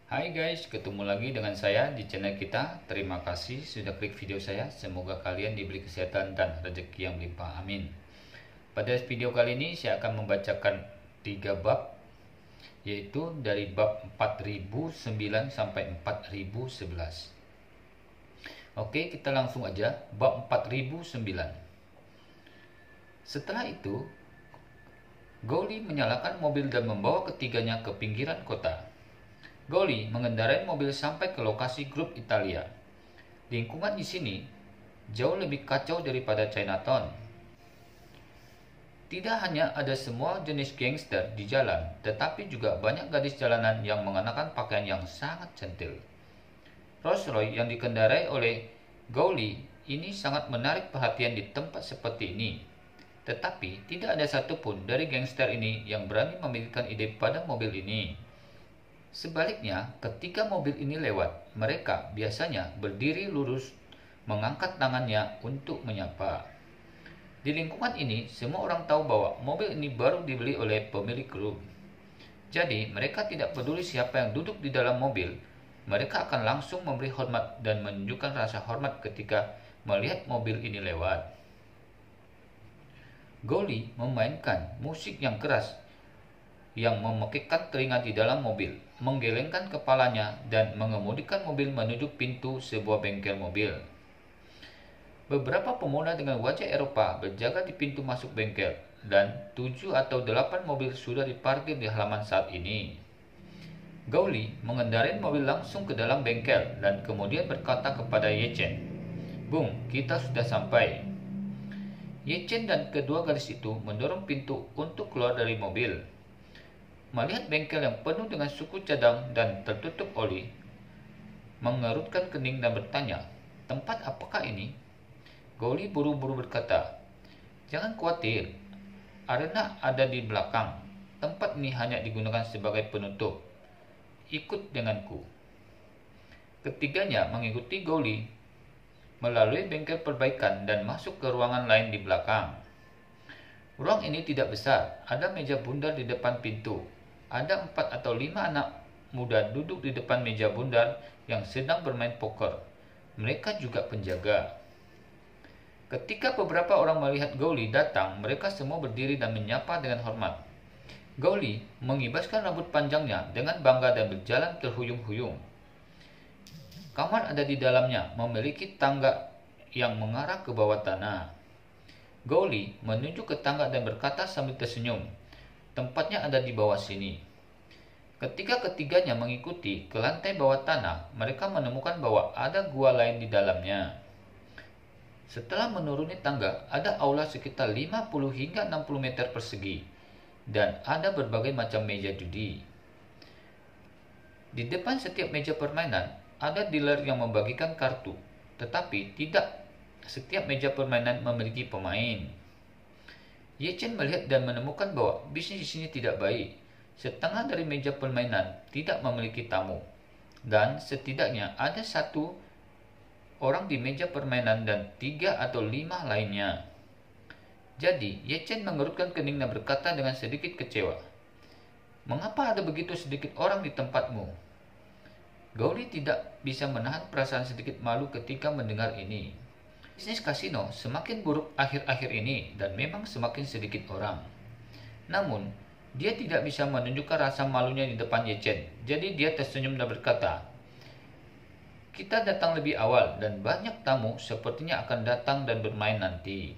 Hai guys, ketemu lagi dengan saya di channel kita. Terima kasih sudah klik video saya. Semoga kalian diberi kesehatan dan rezeki yang melimpah. Amin. Pada video kali ini saya akan membacakan 3 bab, yaitu dari bab 4009 sampai 4011. Oke, kita langsung aja bab 4009. Setelah itu, Goli menyalakan mobil dan membawa ketiganya ke pinggiran kota. Goli mengendarai mobil sampai ke lokasi grup Italia. Lingkungan di sini jauh lebih kacau daripada Chinatown. Tidak hanya ada semua jenis gangster di jalan, tetapi juga banyak gadis jalanan yang mengenakan pakaian yang sangat centil. Rolls-Royce yang dikendarai oleh Goli ini sangat menarik perhatian di tempat seperti ini. Tetapi tidak ada satupun dari gangster ini yang berani memikirkan ide pada mobil ini. Sebaliknya, ketika mobil ini lewat, mereka biasanya berdiri lurus, mengangkat tangannya untuk menyapa. Di lingkungan ini, semua orang tahu bahwa mobil ini baru dibeli oleh pemilik grup. Jadi, mereka tidak peduli siapa yang duduk di dalam mobil, mereka akan langsung memberi hormat dan menunjukkan rasa hormat ketika melihat mobil ini lewat. Goli memainkan musik yang keras yang memekikkan telinga di dalam mobil, menggelengkan kepalanya dan mengemudikan mobil menuju pintu sebuah bengkel mobil. Beberapa pemuda dengan wajah Eropa berjaga di pintu masuk bengkel, dan 7 atau 8 mobil sudah diparkir di halaman saat ini. Goli mengendarai mobil langsung ke dalam bengkel dan kemudian berkata kepada Yechen, "Bung, kita sudah sampai." Yechen dan kedua gadis itu mendorong pintu untuk keluar dari mobil. Melihat bengkel yang penuh dengan suku cadang dan tertutup oli, mengerutkan kening dan bertanya, "Tempat apakah ini?" Goli buru-buru berkata, "Jangan khawatir, arena ada di belakang. Tempat ini hanya digunakan sebagai penutup. Ikut denganku." Ketiganya mengikuti Goli melalui bengkel perbaikan dan masuk ke ruangan lain di belakang. Ruang ini tidak besar, ada meja bundar di depan pintu. Ada 4 atau 5 anak muda duduk di depan meja bundar yang sedang bermain poker. Mereka juga penjaga. Ketika beberapa orang melihat Goli datang, mereka semua berdiri dan menyapa dengan hormat. Goli mengibaskan rambut panjangnya dengan bangga dan berjalan terhuyung-huyung. Kamar ada di dalamnya, memiliki tangga yang mengarah ke bawah tanah. Goli menunjuk ke tangga dan berkata sambil tersenyum, "Tempatnya ada di bawah sini." Ketika ketiganya mengikuti ke lantai bawah tanah, mereka menemukan bahwa ada gua lain di dalamnya. Setelah menuruni tangga, ada aula sekitar 50 hingga 60 meter persegi, dan ada berbagai macam meja judi. Di depan setiap meja permainan, ada dealer yang membagikan kartu, tetapi tidak setiap meja permainan memiliki pemain. Yechen melihat dan menemukan bahwa bisnis di sini tidak baik. Setengah dari meja permainan tidak memiliki tamu, dan setidaknya ada 1 orang di meja permainan dan 3 atau 5 lainnya. Jadi, Yechen mengerutkan kening dan berkata dengan sedikit kecewa, "Mengapa ada begitu sedikit orang di tempatmu?" Goli tidak bisa menahan perasaan sedikit malu ketika mendengar ini. Bisnis kasino semakin buruk akhir-akhir ini dan memang semakin sedikit orang. Namun, dia tidak bisa menunjukkan rasa malunya di depan Yechen. Jadi dia tersenyum dan berkata, "Kita datang lebih awal dan banyak tamu sepertinya akan datang dan bermain nanti."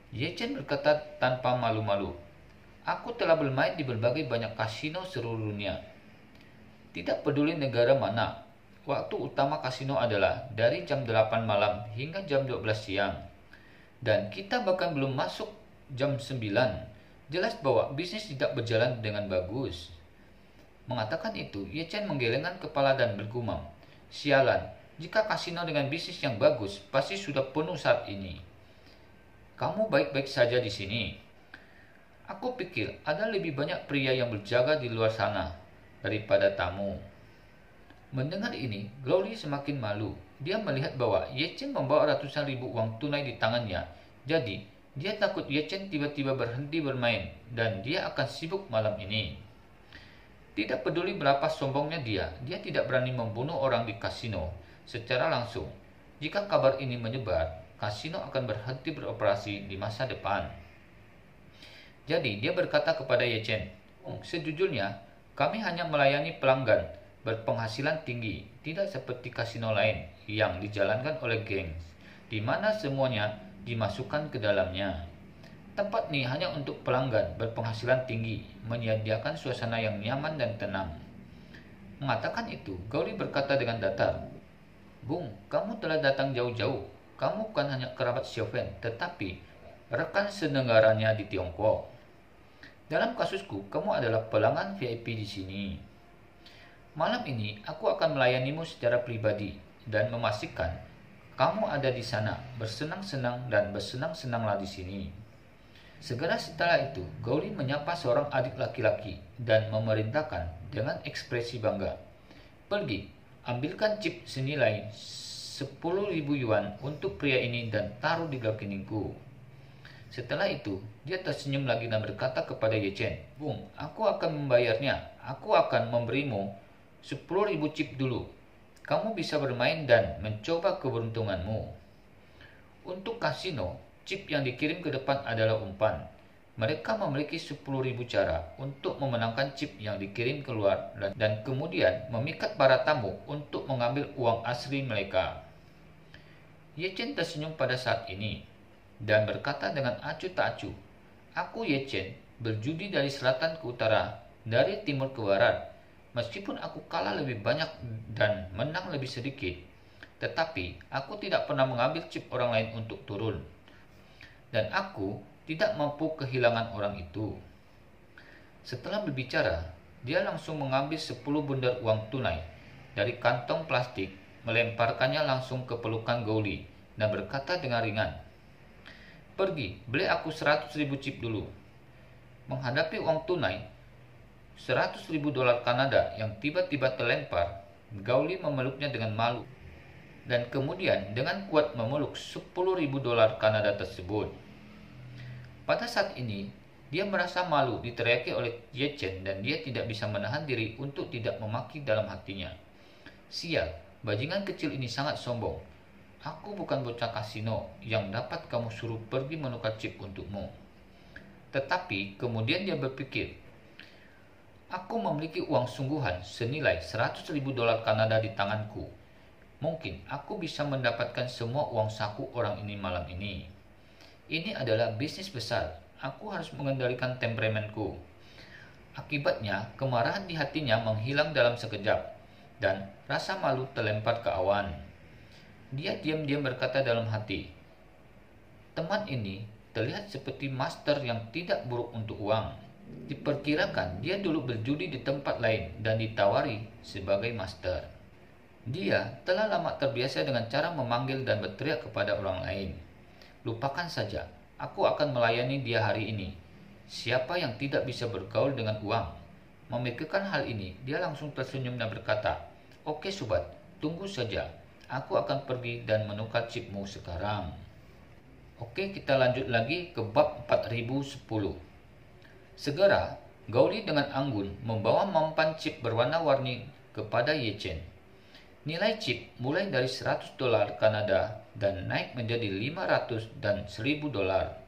Yechen berkata tanpa malu-malu, "Aku telah bermain di berbagai banyak kasino seluruh dunia. Tidak peduli negara mana, waktu utama kasino adalah dari jam 8 malam hingga jam 12 siang. Dan kita bahkan belum masuk jam 9. Jelas bahwa bisnis tidak berjalan dengan bagus." Mengatakan itu, Yechen menggelengkan kepala dan bergumam, "Sialan, jika kasino dengan bisnis yang bagus pasti sudah penuh saat ini. Kamu baik-baik saja di sini. Aku pikir ada lebih banyak pria yang berjaga di luar sana daripada tamu." Mendengar ini, Goli semakin malu. Dia melihat bahwa Yechen membawa ratusan ribu uang tunai di tangannya. Jadi, dia takut Yechen tiba-tiba berhenti bermain dan dia akan sibuk malam ini. Tidak peduli berapa sombongnya dia tidak berani membunuh orang di kasino secara langsung. Jika kabar ini menyebar, kasino akan berhenti beroperasi di masa depan. Jadi dia berkata kepada Ye Chen, sejujurnya kami hanya melayani pelanggan berpenghasilan tinggi, tidak seperti kasino lain yang dijalankan oleh geng, di mana semuanya dimasukkan ke dalamnya. Tempat ini hanya untuk pelanggan berpenghasilan tinggi, menyediakan suasana yang nyaman dan tenang. Mengatakan itu, Gauli berkata dengan datar, Bung, kamu telah datang jauh-jauh. Kamu bukan hanya kerabat Xiaofen, tetapi rekan senegaranya di Tiongkok. Dalam kasusku, kamu adalah pelanggan VIP di sini. Malam ini, aku akan melayanimu secara pribadi dan memastikan kamu ada di sana, bersenang-senang dan bersenang-senanglah di sini. Segera setelah itu, Gauli menyapa seorang adik laki-laki dan memerintahkan dengan ekspresi bangga. Pergi, ambilkan chip senilai 10.000 yuan untuk pria ini dan taruh di rekeningku. Setelah itu, dia tersenyum lagi dan berkata kepada Ye Chen, Bung, aku akan membayarnya. Aku akan memberimu 10.000 chip dulu. Kamu bisa bermain dan mencoba keberuntunganmu. Untuk kasino, chip yang dikirim ke depan adalah umpan. Mereka memiliki 10.000 cara untuk memenangkan chip yang dikirim keluar dan kemudian memikat para tamu untuk mengambil uang asli mereka. Ye Chen tersenyum pada saat ini dan berkata dengan acuh tak acuh, Aku Ye Chen berjudi dari selatan ke utara, dari timur ke barat. Meskipun aku kalah lebih banyak dan menang lebih sedikit, tetapi aku tidak pernah mengambil chip orang lain untuk turun. Dan aku tidak mampu kehilangan orang itu. Setelah berbicara, dia langsung mengambil 10 bundar uang tunai dari kantong plastik, melemparkannya langsung ke pelukan Gauli dan berkata dengan ringan, Pergi, beli aku 100.000 chip dulu. Menghadapi uang tunai 100.000 dolar Kanada yang tiba-tiba terlempar, Gauli memeluknya dengan malu dan kemudian dengan kuat memeluk 10.000 dolar Kanada tersebut. Pada saat ini, dia merasa malu diteriaki oleh Ye Chen dan dia tidak bisa menahan diri untuk tidak memaki dalam hatinya. Sial, bajingan kecil ini sangat sombong. Aku bukan bocah kasino yang dapat kamu suruh pergi menukar chip untukmu. Tetapi kemudian dia berpikir, aku memiliki uang sungguhan senilai 100.000 dolar Kanada di tanganku. Mungkin aku bisa mendapatkan semua uang saku orang ini malam ini. Ini adalah bisnis besar. Aku harus mengendalikan temperamentku. Akibatnya, kemarahan di hatinya menghilang dalam sekejap dan rasa malu terlempar ke awan. Dia diam-diam berkata dalam hati, teman ini terlihat seperti master yang tidak buruk untuk uang. Diperkirakan dia dulu berjudi di tempat lain dan ditawari sebagai master. Dia telah lama terbiasa dengan cara memanggil dan berteriak kepada orang lain. Lupakan saja, aku akan melayani dia hari ini. Siapa yang tidak bisa bergaul dengan uang? Memikirkan hal ini, dia langsung tersenyum dan berkata, Oke sobat, tunggu saja. Aku akan pergi dan menukar chipmu sekarang. Oke, kita lanjut lagi ke bab 4010. Segera, Gauli dengan anggun membawa mampan chip berwarna-warni kepada Ye Chen. Nilai chip mulai dari 100 dolar Kanada dan naik menjadi 500 dan 1.000 dolar.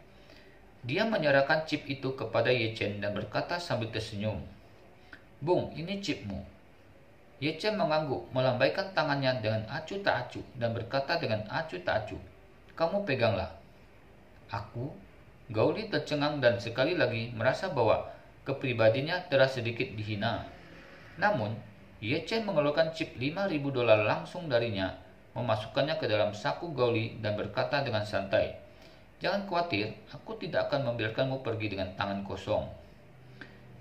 Dia menyerahkan chip itu kepada Ye Chen dan berkata sambil tersenyum, Bung, ini chipmu. Ye Chen mengangguk, melambaikan tangannya dengan acuh tak acuh dan berkata dengan acuh tak acuh, Kamu peganglah. Aku? Gauli tercengang dan sekali lagi merasa bahwa kepribadiannya telah sedikit dihina. Namun, Ye Chen mengeluarkan chip 5.000 dolar langsung darinya, memasukkannya ke dalam saku Gauli dan berkata dengan santai, Jangan khawatir, aku tidak akan membiarkanmu pergi dengan tangan kosong.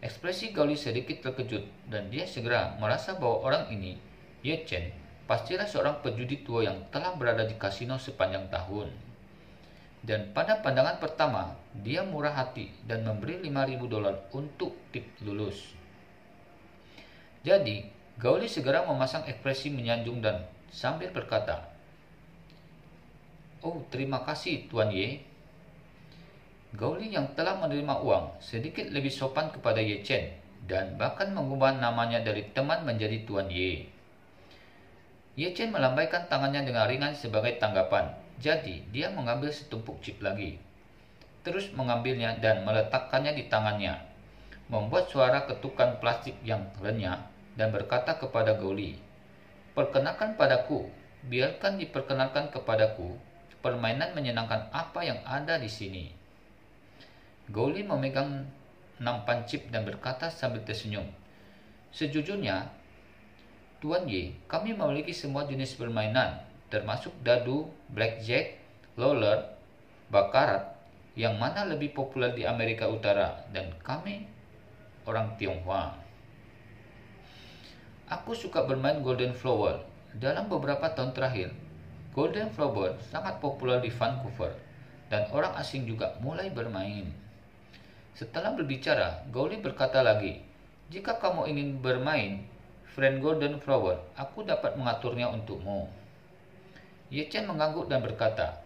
Ekspresi Gauli sedikit terkejut dan dia segera merasa bahwa orang ini, Ye Chen, pastilah seorang pejudi tua yang telah berada di kasino sepanjang tahun. Dan pada pandangan pertama, dia murah hati dan memberi 5.000 dolar untuk tip lulus. Jadi, Gauli segera memasang ekspresi menyanjung dan sambil berkata, Oh, terima kasih Tuan Ye. Gauli yang telah menerima uang sedikit lebih sopan kepada Ye Chen dan bahkan mengubah namanya dari teman menjadi Tuan Ye. Ye Chen melambaikan tangannya dengan ringan sebagai tanggapan. Jadi, dia mengambil setumpuk chip lagi. Terus mengambilnya dan meletakkannya di tangannya. Membuat suara ketukan plastik yang renyah dan berkata kepada Goli, "Perkenalkan padaku, biarkan diperkenalkan kepadaku, permainan menyenangkan apa yang ada di sini." Goli memegang nampan chip dan berkata sambil tersenyum, "Sejujurnya, Tuan Ye, kami memiliki semua jenis permainan, termasuk dadu, blackjack, roller, bakarat, yang mana lebih populer di Amerika Utara, dan kami orang Tionghoa. Aku suka bermain Golden Flower. Dalam beberapa tahun terakhir, Golden Flower sangat populer di Vancouver, dan orang asing juga mulai bermain." Setelah berbicara, Goli berkata lagi, "Jika kamu ingin bermain friend Golden Flower, aku dapat mengaturnya untukmu." Ye Chen mengangguk dan berkata,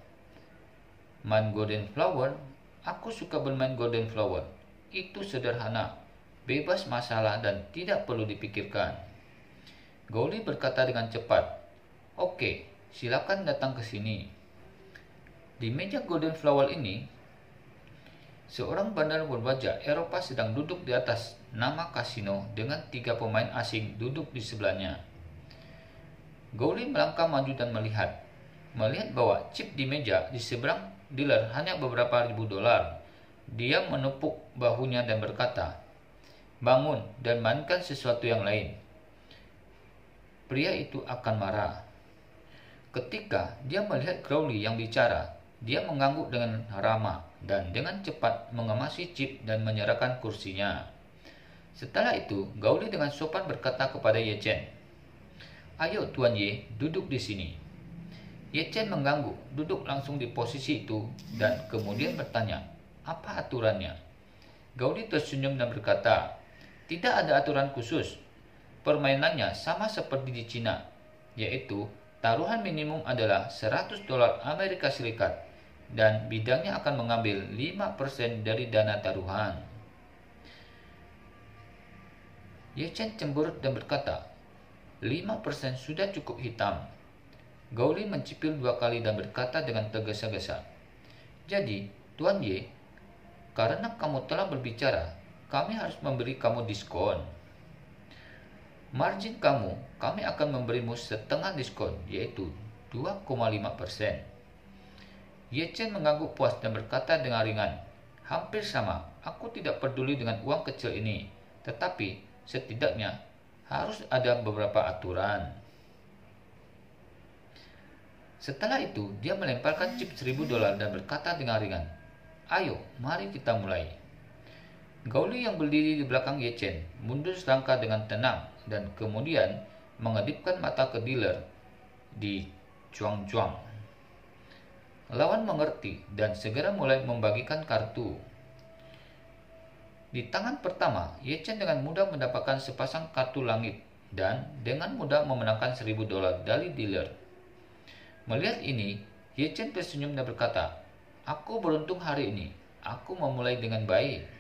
"Main Golden Flower? Aku suka bermain Golden Flower. Itu sederhana, bebas masalah dan tidak perlu dipikirkan." Goli berkata dengan cepat, "Oke, silakan datang ke sini." Di meja Golden Flower ini, seorang bandar berwajah Eropa sedang duduk di atas nama kasino dengan 3 pemain asing duduk di sebelahnya. Goli melangkah maju dan melihat bahwa chip di meja di seberang dealer hanya beberapa ribu dolar. Dia menepuk bahunya dan berkata, "Bangun dan mainkan sesuatu yang lain." Pria itu akan marah. Ketika dia melihat Crowley yang bicara, dia mengangguk dengan ramah dan dengan cepat mengemasi chip dan menyerahkan kursinya. Setelah itu, Goli dengan sopan berkata kepada Ye Chen, "Ayo Tuan Ye, duduk di sini." Ye Chen mengangguk, duduk langsung di posisi itu, dan kemudian bertanya, "Apa aturannya?" Goli tersenyum dan berkata, "Tidak ada aturan khusus. Permainannya sama seperti di Cina, yaitu taruhan minimum adalah 100 dolar Amerika Serikat, dan bidangnya akan mengambil 5% dari dana taruhan." Ye Chen cemberut dan berkata, "5% sudah cukup hitam." Goli mencipil 2 kali dan berkata dengan tergesa-gesa, "Jadi, Tuan Ye, karena kamu telah berbicara, kami harus memberi kamu diskon. Margin kami akan memberimu setengah diskon, yaitu 2,5%. Ye Chen mengangguk puas dan berkata dengan ringan, "Hampir sama, aku tidak peduli dengan uang kecil ini, tetapi setidaknya harus ada beberapa aturan." Setelah itu, dia melemparkan chip 1.000 dolar dan berkata dengan ringan, "Ayo, mari kita mulai." Goli yang berdiri di belakang Ye Chen mundur selangkah dengan tenang dan kemudian mengedipkan mata ke dealer di Chuang. Lawan mengerti dan segera mulai membagikan kartu. Di tangan pertama, Ye Chen dengan mudah mendapatkan sepasang kartu langit dan dengan mudah memenangkan 1.000 dolar dari dealer. Melihat ini, Ye Chen tersenyum dan berkata, "Aku beruntung hari ini. Aku memulai dengan baik."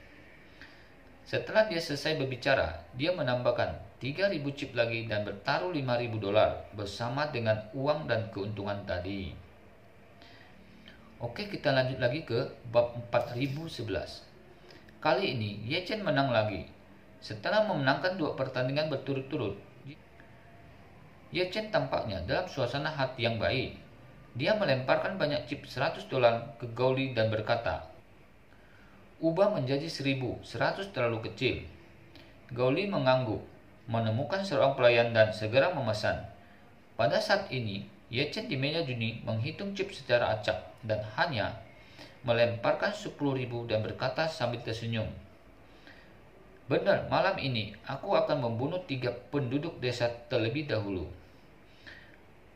Setelah dia selesai berbicara, dia menambahkan 3.000 chip lagi dan bertaruh 5.000 dolar bersama dengan uang dan keuntungan tadi. Oke, kita lanjut lagi ke bab 4011. Kali ini, Ye Chen menang lagi. Setelah memenangkan 2 pertandingan berturut-turut, Ye Chen tampaknya dalam suasana hati yang baik. Dia melemparkan banyak chip 100 dolar ke Goli dan berkata, "Ubah menjadi 1.000, 100 terlalu kecil." Goli mengangguk, menemukan seorang pelayan dan segera memesan. Pada saat ini, Ye Chen di meja judi menghitung chip secara acak dan hanya melemparkan 10.000 dan berkata sambil tersenyum, "Benar, malam ini aku akan membunuh 3 penduduk desa terlebih dahulu."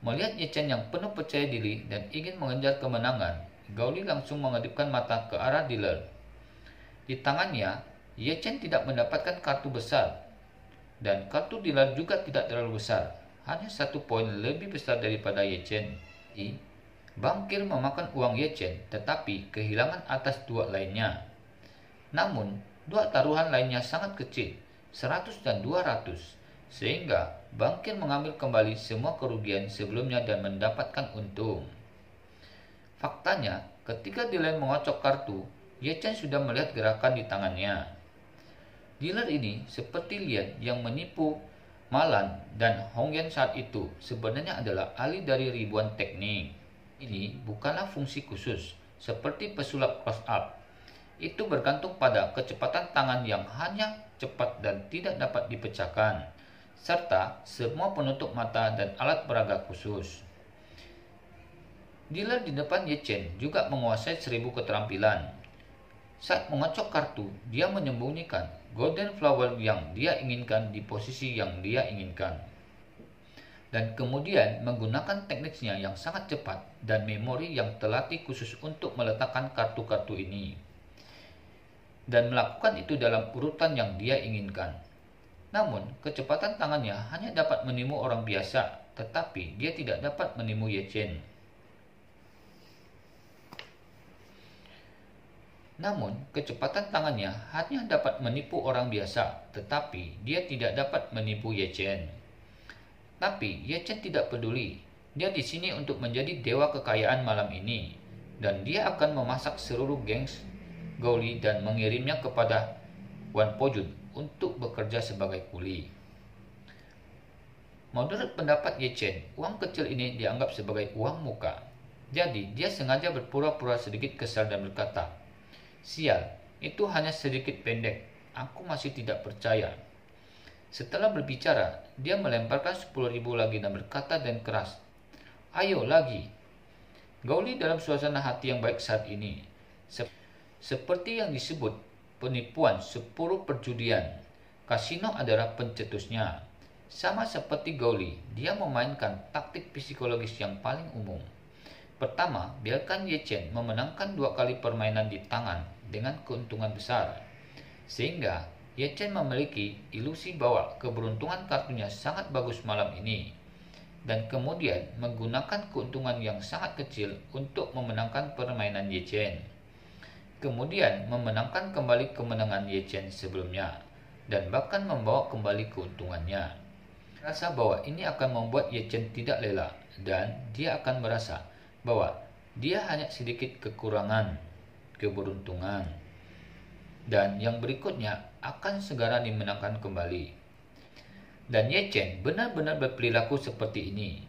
Melihat Ye Chen yang penuh percaya diri dan ingin mengejar kemenangan, Goli langsung mengedipkan mata ke arah dealer. Di tangannya, Ye Chen tidak mendapatkan kartu besar, dan kartu dealer juga tidak terlalu besar, hanya 1 poin lebih besar daripada Ye Chen. Bankir memakan uang Ye Chen, tetapi kehilangan atas 2 lainnya. Namun, 2 taruhan lainnya sangat kecil, 100 dan 200, sehingga bankir mengambil kembali semua kerugian sebelumnya dan mendapatkan untung. Faktanya, ketika dealer mengocok kartu, Ye Chen sudah melihat gerakan di tangannya. Dealer ini seperti Lian yang menipu Malan dan Hong Yan saat itu sebenarnya adalah ahli dari ribuan teknik. Ini bukanlah fungsi khusus seperti pesulap close up. Itu bergantung pada kecepatan tangan yang hanya cepat dan tidak dapat dipecahkan, serta semua penutup mata dan alat peraga khusus. Dealer di depan Ye Chen juga menguasai 1000 keterampilan. Saat mengocok kartu, dia menyembunyikan golden flower yang dia inginkan di posisi yang dia inginkan. Dan kemudian menggunakan tekniknya yang sangat cepat dan memori yang terlatih khusus untuk meletakkan kartu-kartu ini. Dan melakukan itu dalam urutan yang dia inginkan. Namun, kecepatan tangannya hanya dapat menimu orang biasa, tetapi dia tidak dapat menimu Ye Chen. Namun, kecepatan tangannya hanya dapat menipu orang biasa, tetapi dia tidak dapat menipu Ye Chen. Tapi Ye Chen tidak peduli. Dia di sini untuk menjadi dewa kekayaan malam ini, dan dia akan memasak seluruh gengs Gaoli dan mengirimnya kepada Wan Po Jun untuk bekerja sebagai kuli. Menurut pendapat Ye Chen, uang kecil ini dianggap sebagai uang muka. Jadi, dia sengaja berpura-pura sedikit kesal dan berkata, "Sial, itu hanya sedikit pendek. Aku masih tidak percaya." Setelah berbicara, dia melemparkan 10.000 lagi dan berkata dengan keras, "Ayo lagi." Gaoli dalam suasana hati yang baik saat ini. Seperti yang disebut penipuan 10 perjudian, kasino adalah pencetusnya. Sama seperti Gaoli, dia memainkan taktik psikologis yang paling umum. Pertama, biarkan Ye Chen memenangkan 2 kali permainan di tangan dengan keuntungan besar. Sehingga Ye Chen memiliki ilusi bahwa keberuntungan kartunya sangat bagus malam ini. Dan kemudian menggunakan keuntungan yang sangat kecil untuk memenangkan permainan Ye Chen. Kemudian memenangkan kembali kemenangan Ye Chen sebelumnya. Dan bahkan membawa kembali keuntungannya. Rasa bahwa ini akan membuat Ye Chen tidak rela. Dan dia akan merasa bahwa dia hanya sedikit kekurangan keberuntungan, dan yang berikutnya akan segera dimenangkan kembali. Dan Ye Chen benar-benar berperilaku seperti ini.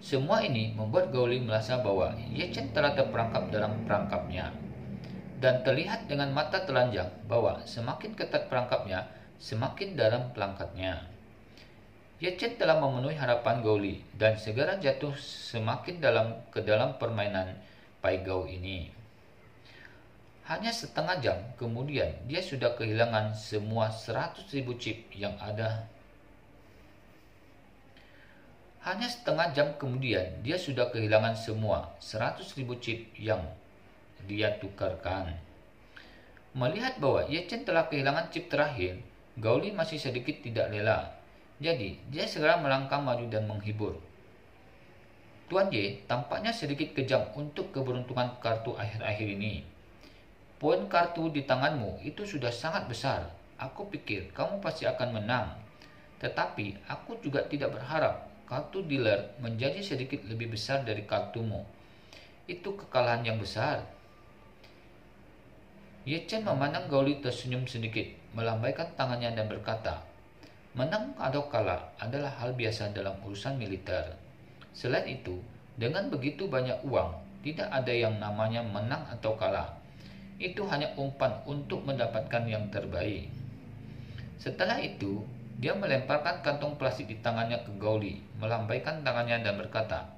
Semua ini membuat Gaoli merasa bahwa Ye Chen telah terperangkap dalam perangkapnya, dan terlihat dengan mata telanjang bahwa semakin ketat perangkapnya, semakin dalam pelangkatnya. Ye Chen telah memenuhi harapan Gaoli dan segera jatuh semakin dalam ke dalam permainan Pai Gao ini. Hanya setengah jam kemudian dia sudah kehilangan semua 100.000 chip yang ada. Hanya setengah jam kemudian dia sudah kehilangan semua 100.000 chip yang dia tukarkan. Melihat bahwa Ye Chen telah kehilangan chip terakhir, Gaoli masih sedikit tidak rela. Jadi, dia segera melangkah maju dan menghibur. "Tuan Ye tampaknya sedikit kejam untuk keberuntungan kartu akhir-akhir ini. Poin kartu di tanganmu itu sudah sangat besar. Aku pikir kamu pasti akan menang. Tetapi, aku juga tidak berharap kartu dealer menjadi sedikit lebih besar dari kartumu. Itu kekalahan yang besar." Ye Chen memandang Gaoli tersenyum sedikit, melambaikan tangannya dan berkata, "Menang atau kalah adalah hal biasa dalam urusan militer. Selain itu, dengan begitu banyak uang, tidak ada yang namanya menang atau kalah. Itu hanya umpan untuk mendapatkan yang terbaik." Setelah itu, dia melemparkan kantong plastik di tangannya ke Gaoli, melambaikan tangannya dan berkata,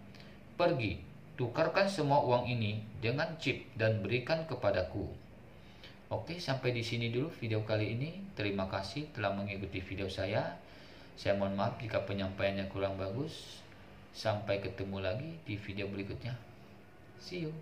"Pergi, tukarkan semua uang ini dengan chip dan berikan kepadaku." Oke, sampai di sini dulu video kali ini. Terima kasih telah mengikuti video saya. Saya mohon maaf jika penyampaiannya kurang bagus. Sampai ketemu lagi di video berikutnya. See you.